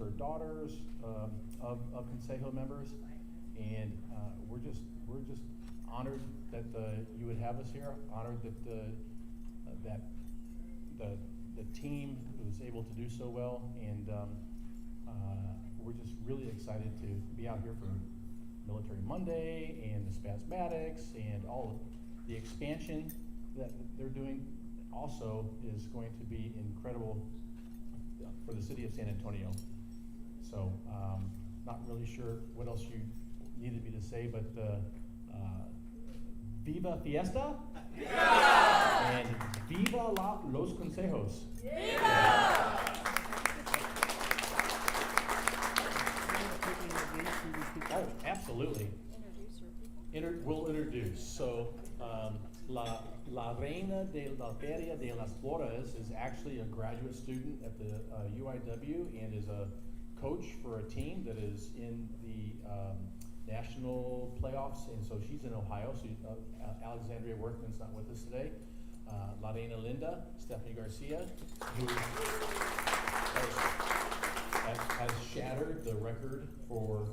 or daughters of Consejo members, and we're just honored that you would have us here. Honored that the team was able to do so well, and we're just really excited to be out here for Military Monday and the Spasmatics and all of the expansion that they're doing. Also is going to be incredible for the city of San Antonio. So not really sure what else you needed me to say, but Viva Fiesta! Viva! And Viva los Consejos! Viva! Oh, absolutely. Introduce your people. We'll introduce. So, La Reina de la Feria de las Flores is actually a graduate student at the UIW and is a coach for a team that is in the national playoffs, and so she's in Ohio. So Alexandria Workman's not with us today. La Reina Linda, Stephanie Garcia, who has shattered the record for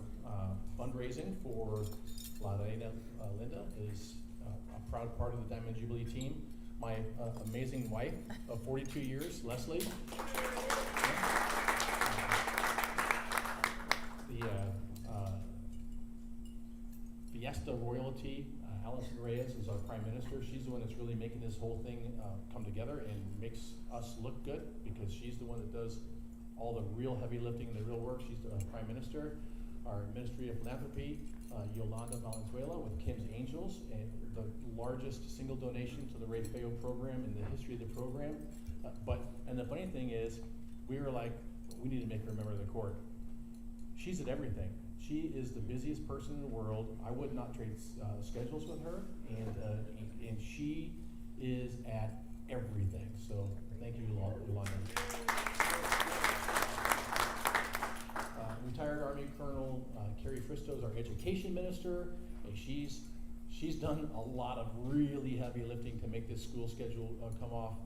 fundraising for La Reina Linda, is a proud part of the Diamond Jubilee team. My amazing wife of 42 years, Leslie. The Fiesta royalty, Allison Reyes is our Prime Minister. She's the one that's really making this whole thing come together and makes us look good, because she's the one that does all the real heavy lifting and the real work. She's the Prime Minister. Our Ministry of Philanthropy, Yolanda Valenzuela with Kim's Angels, and the largest single donation to the Rey Feo program in the history of the program. And the funny thing is, we were like, we need to make her a member of the court. She's at everything. She is the busiest person in the world. I would not trade schedules with her, and she is at everything. So thank you, Yolanda. Retired Army Colonel Carrie Fristo is our Education Minister, and she's done a lot of really heavy lifting to make this school schedule come off.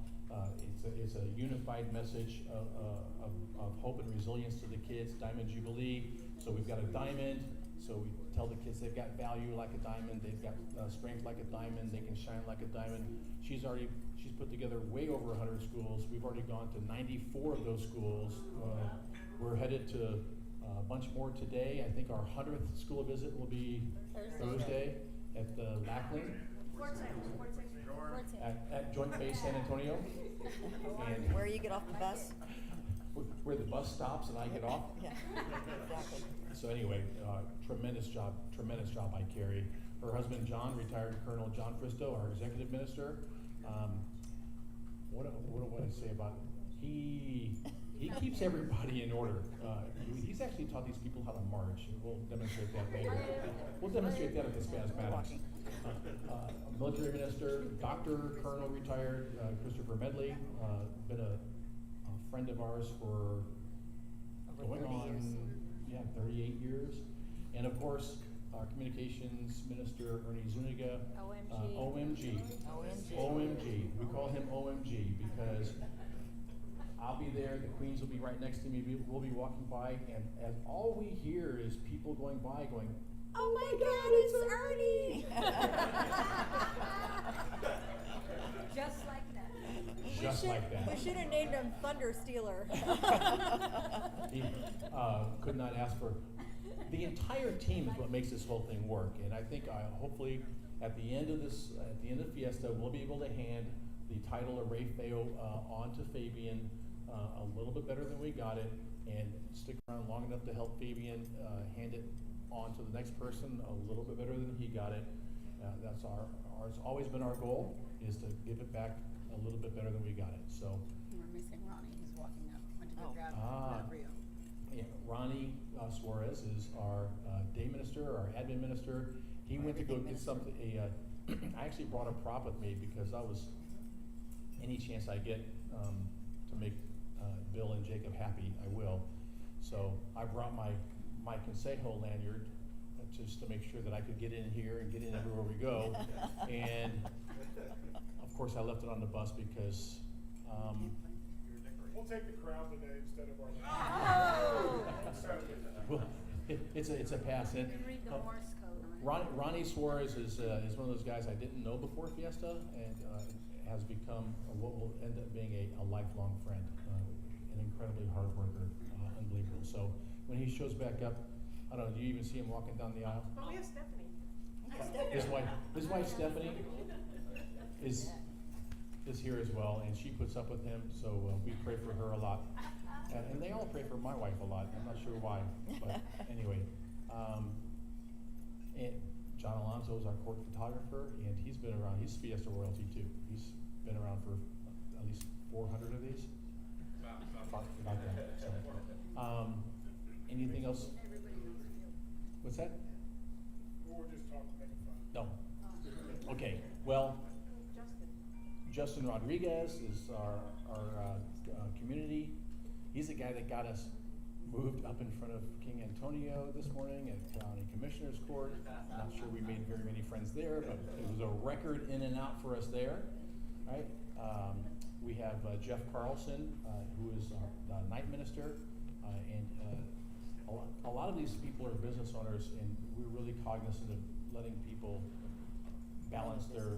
It's a unified message of hope and resilience to the kids. Diamond Jubilee. So we've got a diamond. So we tell the kids they've got value like a diamond. They've got strength like a diamond. They can shine like a diamond. She's put together way over 100 schools. We've already gone to 94 of those schools. We're headed to a bunch more today. I think our 100th school visit will be Thursday at the Lackland. At Joint Base San Antonio. And where you get off the bus? Where the bus stops and I get off. Yeah, exactly. So anyway, tremendous job by Carrie. Her husband John, retired Colonel John Fristo, our Executive Minister. What do I say about him? He keeps everybody in order. He's actually taught these people how to march. We'll demonstrate that later. We'll demonstrate that at the Spasmatics. Military Minister, Dr. Colonel retired Christopher Medley, been a friend of ours for going on 38 years. And of course, our Communications Minister Ernie Zuniga. OMG. We call him OMG because I'll be there, the Queens will be right next to me, we'll be walking by, and as all we hear is people going by going, "Oh my God, it's Ernie!" Just like that. Just like that. We should have named him Thunder Stealer. He could not ask for. The entire team is what makes this whole thing work, and I think hopefully at the end of Fiesta, we'll be able to hand the title of Rey Feo on to Fabian a little bit better than we got it, and stick around long enough to help Fabian hand it on to the next person a little bit better than he got it. That's it's always been our goal, is to give it back a little bit better than we got it. So we're missing Ronnie. He's walking up. Went to go grab Rio. Yeah, Ronnie Suarez is our day minister, our admin minister. He went to go get something. I actually brought a prop with me because any chance I get to make Bill and Jacob happy, I will. So I brought my Consejo lanyard just to make sure that I could get in here and get in everywhere we go. And of course I left it on the bus because we'll take the crown today instead of our Well, it's a pass. And, Read the Morse code. Ronnie Suarez is one of those guys I didn't know before Fiesta, and has become what will end up being a lifelong friend, an incredibly hard worker, unbelievable. So when he shows back up, I don't know, do you even see him walking down the aisle? Oh, we have Stephanie. His wife Stephanie is here as well, and she puts up with him, so we pray for her a lot. And they all pray for my wife a lot. I'm not sure why, but anyway. And John Alonso is our court photographer, and he's been around. He's Fiesta royalty too. He's been around for at least 400 of these. About that. So, anything else? What's that? We're just talking, making fun. No. Okay. Well, Justin Rodriguez is our community. He's the guy that got us moved up in front of King Antonio this morning at County Commissioner's Court. Not sure we made very many friends there, but it was a record in and out for us there, right? We have Jeff Carlson, who is the night minister, and a lot of these people are business owners, and we're really cognizant of letting people balance their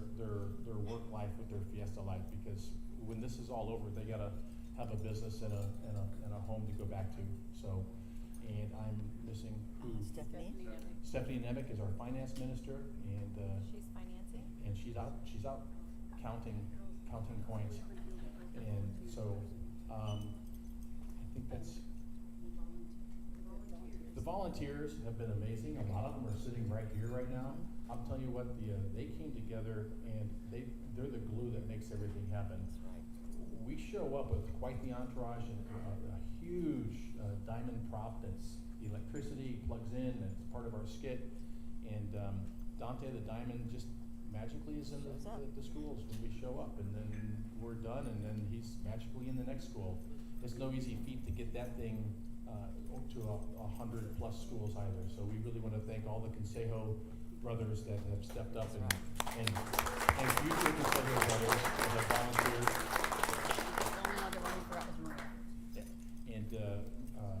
work life with their Fiesta life, because when this is all over, they gotta have a business and a home to go back to. So, and I'm missing who? Stephanie? Stephanie Nemec is our finance minister, and She's financing? and she's out counting coins, and so I think that's. The volunteers have been amazing. A lot of them are sitting right here right now. I'll tell you what, they came together, and they're the glue that makes everything happen. We show up with quite the entourage, and a huge diamond prop that's electricity plugs in, that's part of our skit. And Dante the Diamond just magically is in the schools when we show up, and then we're done, and then he's magically in the next school. It's no easy feat to get that thing to 100+ schools either. So we really want to thank all the Consejo brothers that have stepped up, and future Consejo brothers that have volunteered. The only other one we forgot was Maria. Yeah. And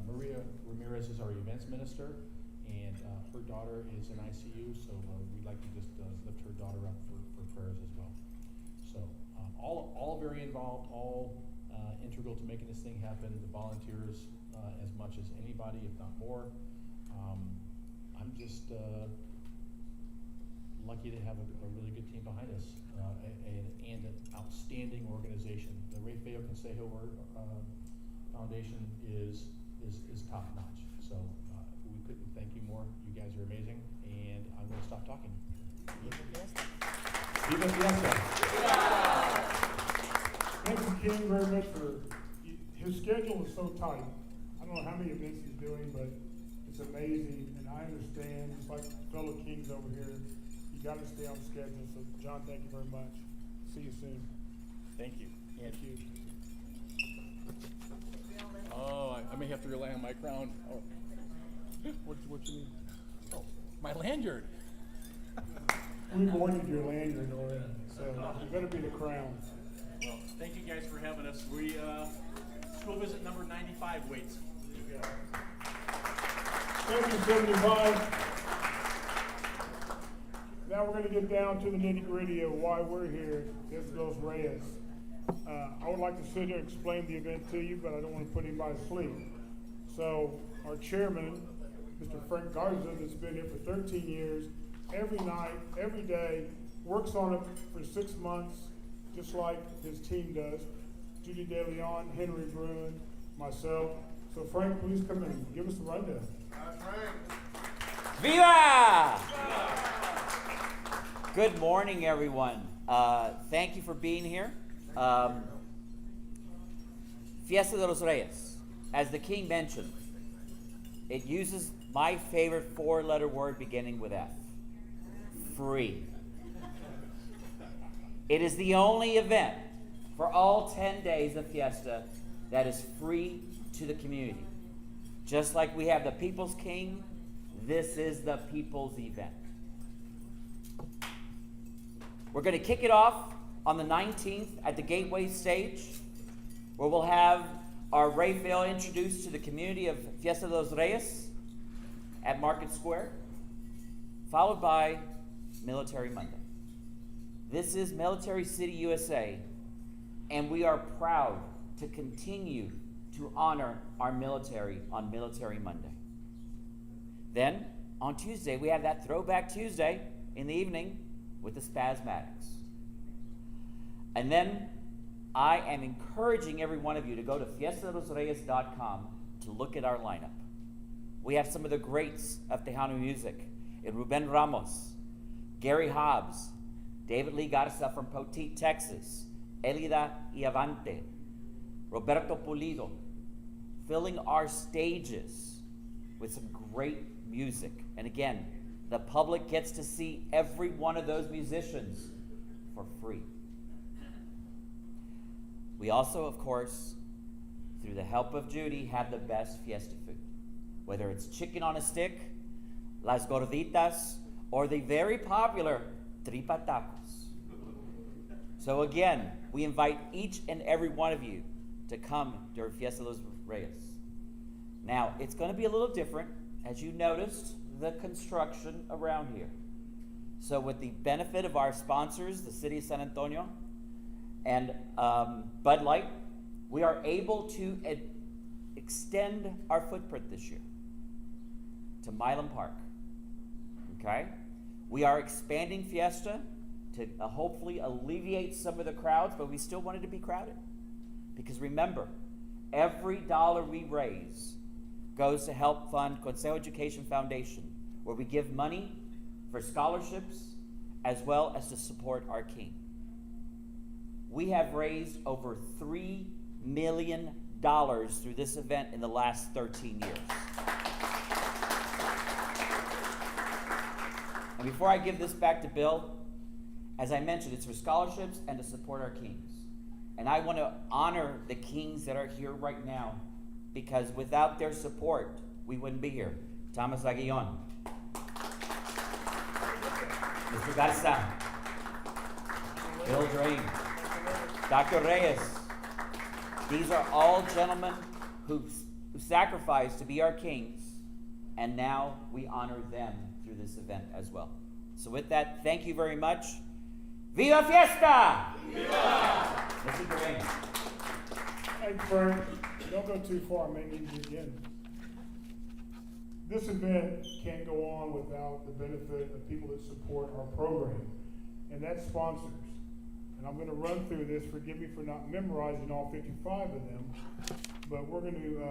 Maria Ramirez is our events minister, and her daughter is in ICU, so we'd like to just lift her daughter up for prayers as well. So all very involved, all integral to making this thing happen. The volunteers as much as anybody, if not more. I'm just lucky to have a really good team behind us, and an outstanding organization. The Rey Feo Consejo Foundation is top notch. So we couldn't thank you more. You guys are amazing, and I'm going to stop talking. Viva Fiesta! Thank you, King, very much for, his schedule is so tight. I don't know how many events he's doing, but it's amazing, and I understand, just like fellow kings over here, you gotta stay on schedule. So, John, thank you very much. See you soon. Thank you. Thank you. Oh, I may have to rely on my crown. Oh. What you mean? Oh, my lanyard. We awarded your lanyard already, so you better be the crown. Well, thank you guys for having us. We school visit number 95 waits. 1975. Now we're going to get down to the nitty-gritty of why we're here. This goes Reyes. I would like to sit here and explain the event to you, but I don't want to put anybody to sleep. So our chairman, Mr. Frank Garza, that's been here for 13 years, every night, every day, works on it for 6 months, just like his team does. Judy De Leon, Henry Bruin, myself. So Frank, please come in and give us the rundown. Viva! Good morning, everyone. Thank you for being here. Fiesta de los Reyes, as the king mentioned, it uses my favorite 4-letter word beginning with F. Free. It is the only event for all 10 days of Fiesta that is free to the community. Just like we have the People's King, this is the People's event. We're going to kick it off on the 19th at the Gateway stage, where we'll have our Rey Feo introduced to the community of Fiesta de los Reyes. at Market Square, followed by Military Monday. This is Military City, USA, and we are proud to continue to honor our military on Military Monday. Then, on Tuesday, we have that Throwback Tuesday in the evening with the Spasmatics. And then, I am encouraging every one of you to go to fiestarosreyes.com to look at our lineup. We have some of the greats of Tejano music, Ruben Ramos, Gary Hobbs, David Lee Garza from Poteet, Texas, Elida Iavante, Roberto Pulido, filling our stages with some great music. And again, the public gets to see every one of those musicians for free. We also, of course, through the help of Judy, have the best fiesta food. Whether it's chicken on a stick, las gorditas, or the very popular tripa tacos. So again, we invite each and every one of you to come to Fiesta Los Reyes. Now, it's going to be a little different, as you noticed, the construction around here. So with the benefit of our sponsors, the City of San Antonio, and Bud Light, we are able to extend our footprint this year to Milan Park. Okay? We are expanding Fiesta to hopefully alleviate some of the crowds, but we still want it to be crowded. Because remember, every dollar we raise goes to help fund Consejo Education Foundation, where we give money for scholarships as well as to support our King. We have raised over $3 million through this event in the last 13 years. And before I give this back to Bill, as I mentioned, it's for scholarships and to support our Kings. And I want to honor the Kings that are here right now, because without their support, we wouldn't be here. Thomas Aguillon, Mr. Garza, Bill Drain, Dr. Reyes. These are all gentlemen who sacrificed to be our Kings, and now we honor them through this event as well. So with that, thank you very much. Viva Fiesta! Viva! Mr. Drain. Hey, Frank, don't go too far, I may need you again. This event can't go on without the benefit of people that support our program, and that's sponsors. And I'm going to run through this. Forgive me for not memorizing all 55 of them, but we're going to,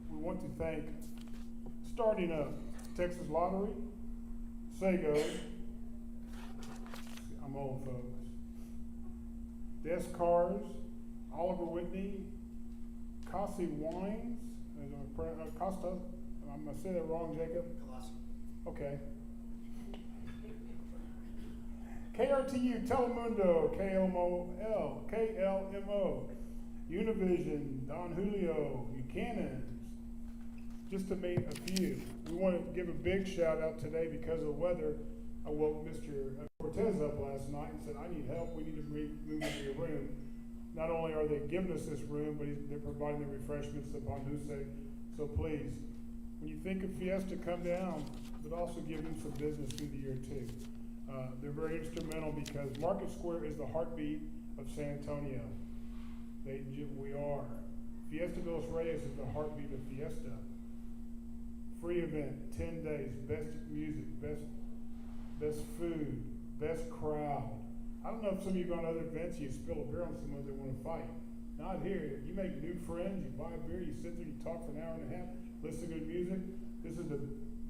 we want to thank, starting up, Texas Lottery, Sago, I'm old folks, Desk Cars, Oliver Whitney, Kasi Wines, Costa, I'm going to say that wrong, Jacob? Okay. KRTU, Telemundo, KLMO, Univision, Don Julio, Buchanan's, just to name a few. We want to give a big shout out today because of the weather. I woke Mr. Cortez up last night and said, I need help, we need to move into your room. Not only are they giving us this room, but they're providing the refreshments upon Hussein. So please, when you think of Fiesta, come down, but also give them some business through the year too. They're very instrumental because Market Square is the heartbeat of San Antonio. We are. Fiesta Los Reyes is the heartbeat of Fiesta. Free event, 10 days, best music, best food, best crowd. I don't know if some of you go on other events, you spill a beer on someone that want to fight. Not here. You make new friends, you buy a beer, you sit there, you talk for an hour and a half, listen to good music. This is the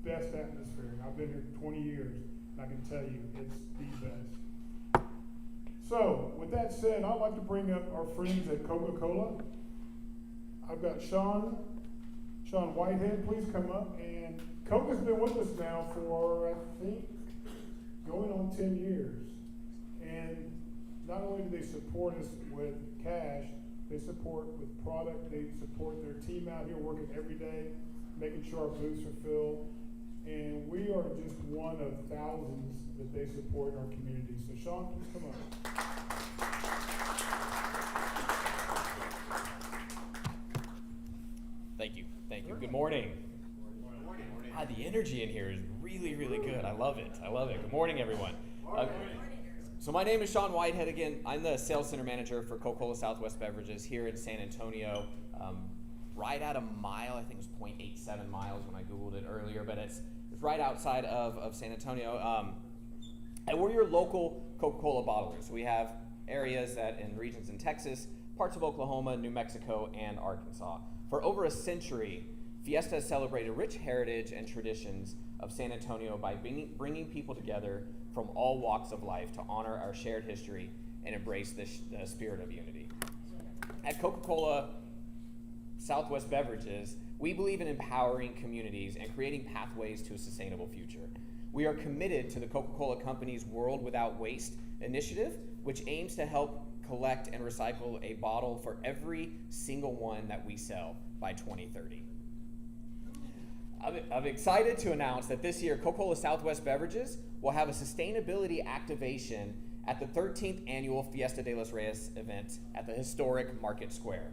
best atmosphere. I've been here 20 years. I can tell you, it's the best. So, with that said, I'd like to bring up our friends at CocaCola. I've got Sean Whitehead, please come up. And Coca's been with us now for, I think, going on 10 years. And not only do they support us with cash, they support with product, they support their team out here working every day, making sure our booths are filled. And we are just one of thousands that they support in our community. So Sean, please come up. Thank you. Good morning. God, the energy in here is really, really good. I love it. I love it. Good morning, everyone. So my name is Sean Whitehead again. I'm the sales center manager for Coca-Cola Southwest Beverages here in San Antonio. Right at a mile, I think it was 0.87 miles when I Googled it earlier, but it's right outside of San Antonio. And we're your local Coca-Cola bottlers. We have areas in regions in Texas, parts of Oklahoma, New Mexico, and Arkansas. For over a century, Fiesta has celebrated rich heritage and traditions of San Antonio by bringing people together from all walks of life to honor our shared history and embrace the spirit of unity. At Coca-Cola Southwest Beverages, we believe in empowering communities and creating pathways to a sustainable future. We are committed to the Coca-Cola Company's World Without Waste initiative, which aims to help collect and recycle a bottle for every single one that we sell by 2030. I'm excited to announce that this year, Coca-Cola Southwest Beverages will have a sustainability activation at the 13th annual Fiesta de los Reyes event at the historic Market Square.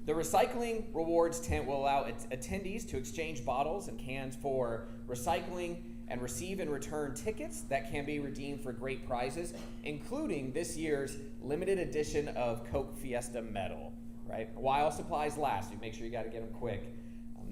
The Recycling Rewards tent will allow attendees to exchange bottles and cans for recycling and receive and return tickets that can be redeemed for great prizes, including this year's limited edition of Coke Fiesta Medal, right? While supplies last, you make sure you gotta get them quick.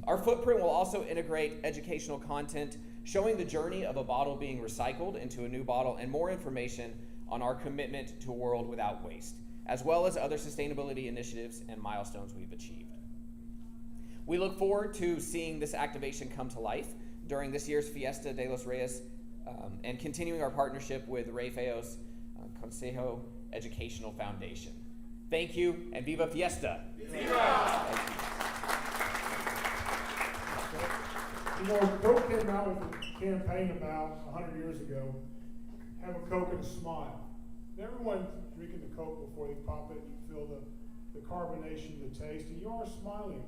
Our footprint will also integrate educational content showing the journey of a bottle being recycled into a new bottle and more information on our commitment to a world without waste, as well as other sustainability initiatives and milestones we've achieved. We look forward to seeing this activation come to life during this year's Fiesta de los Reyes and continuing our partnership with Rey Feo Consejo Educational Foundation. Thank you, and Viva Fiesta! Viva! Thank you. You know, Coke came out with a campaign about 100 years ago, have a Coke and a smile. And everyone's drinking the Coke before they pop it, you feel the carbonation, the taste, and you are smiling.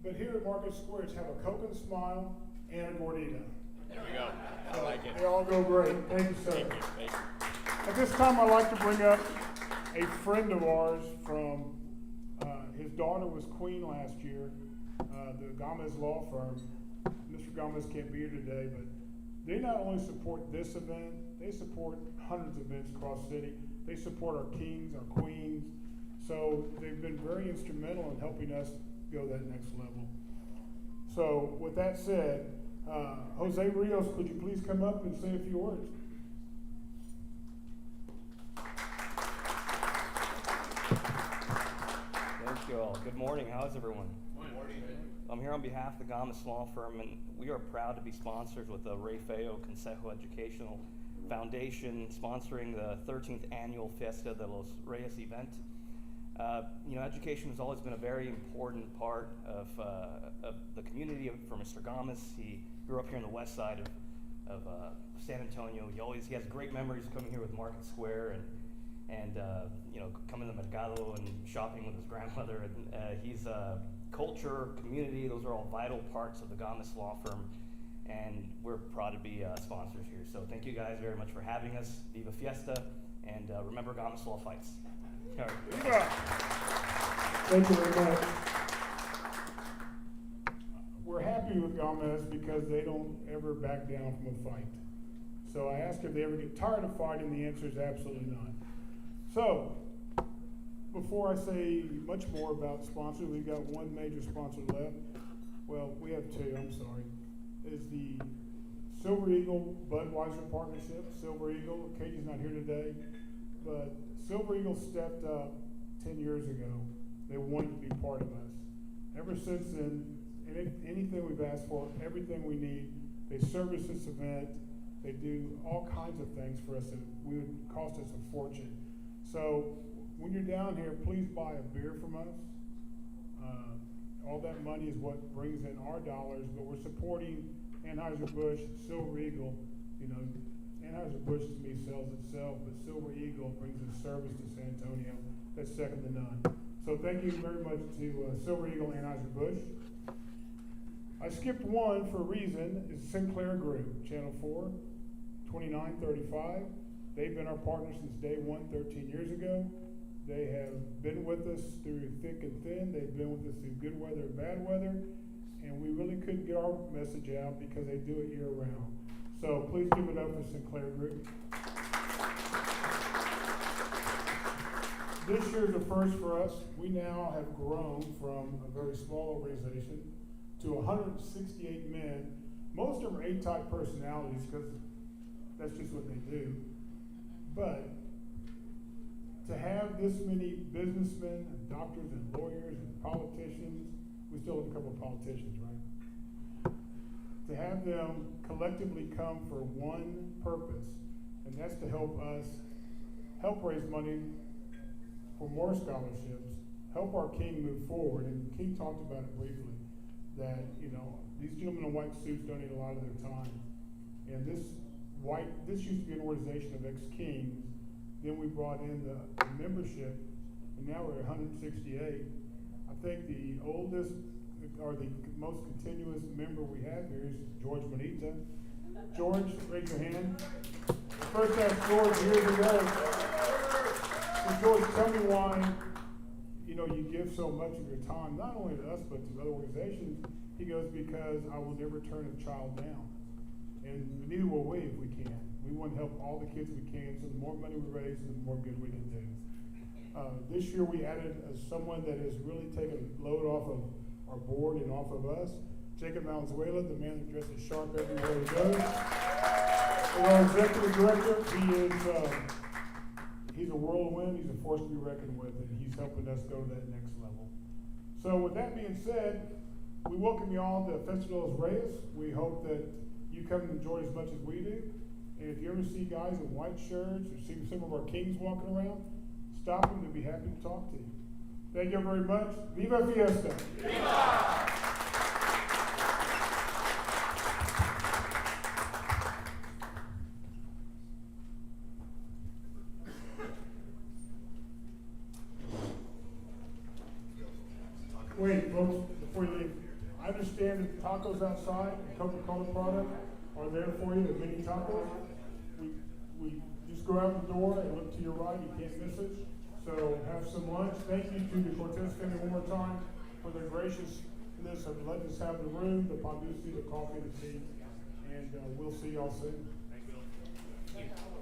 But here at Market Square, it's have a Coke and a smile and a gordita. There we go. I like it. They all go great. Thank you, sir. Thank you. Thank you. At this time, I'd like to bring up a friend of ours from, his daughter was queen last year, the Gomez Law Firm. Mr. Gomez can't be here today, but they not only support this event, they support hundreds of events across the city. They support our kings, our queens. So they've been very instrumental in helping us go that next level. So with that said, Jose Rios, could you please come up and say a few words? Thank you all. Good morning. How's everyone? Good morning. I'm here on behalf of the Gomez Law Firm, and we are proud to be sponsors with the Rey Feo Consejo Educational Foundation, sponsoring the 13th annual Fiesta de los Reyes event. Education has always been a very important part of the community for Mr. Gomez. He grew up here on the west side of San Antonio. He has great memories coming here with Market Square and coming to Mercado and shopping with his grandmother. And he's culture, community, those are all vital parts of the Gomez Law Firm, and we're proud to be sponsors here. So thank you guys very much for having us. Viva Fiesta, and remember Gomez Law fights. All right. Viva! Thank you very much. We're happy with Gomez because they don't ever back down from a fight. So I asked if they ever get tired of fighting, the answer is absolutely not. So, before I say much more about sponsors, we've got one major sponsor left. Well, we have two, I'm sorry. Is the Silver Eagle Budweiser partnership. Silver Eagle, Katie's not here today, but Silver Eagle stepped up 10 years ago. They wanted to be part of us. Ever since then, anything we've asked for, everything we need, they service this event. They do all kinds of things for us that would cost us a fortune. So when you're down here, please buy a beer from us. All that money is what brings in our dollars, but we're supporting Anheuser-Busch, Silver Eagle. Anheuser-Busch to me sells itself, but Silver Eagle brings a service to San Antonio that's second to none. So thank you very much to Silver Eagle and Anheuser-Busch. I skipped one for a reason. It's Sinclair Group, Channel 4, 2935. They've been our partner since day one, 13 years ago. They have been with us through thick and thin. They've been with us through good weather and bad weather. And and we really couldn't get our message out because they do it year round. So please give it up for Sinclair Group. This year's a first for us. We now have grown from a very small organization to 168 men. Most of them are A-type personalities because that's just what they do. But to have this many businessmen and doctors and lawyers and politicians, we still have a couple of politicians, right? To have them collectively come for one purpose, and that's to help us help raise money for more scholarships, help our King move forward. And King talked about it briefly, that, you know, these gentlemen in white suits donate a lot of their time. And this used to be an organization of ex-Kings. Then we brought in the membership, and now we're at 168. I think the oldest or the most continuous member we have here is George Bonita. George, raise your hand. I first asked George years ago, so George, tell me why, you know, you give so much of your time, not only to us, but to other organizations. He goes, because I will never turn a child down. And neither will we if we can. We want to help all the kids we can, so the more money we raise, the more good we can do. This year we added someone that has really taken a load off of our board and off of us. Jacob Valenzuela, the man that dresses sharp everywhere he goes. And our executive director, he's a whirlwind, he's a force to be reckoned with, and he's helping us go to that next level. So with that being said, we welcome you all to Fiesta Roses. We hope that you come and enjoy as much as we do. And if you ever see guys in white shirts or see some of our Kings walking around, stop them, they'll be happy to talk to you. Thank you very much. Viva Fiesta! Viva! Wait, folks, before you leave, I understand that tacos outside, the CocaCola product, are there for you, the mini tacos. We just go out the door and look to your right, you can't miss it. So have some lunch. Thank you to the Cortez family one more time for their graciousness of letting us have the room, the publicity, the coffee, the tea, and we'll see y'all soon. Thank you.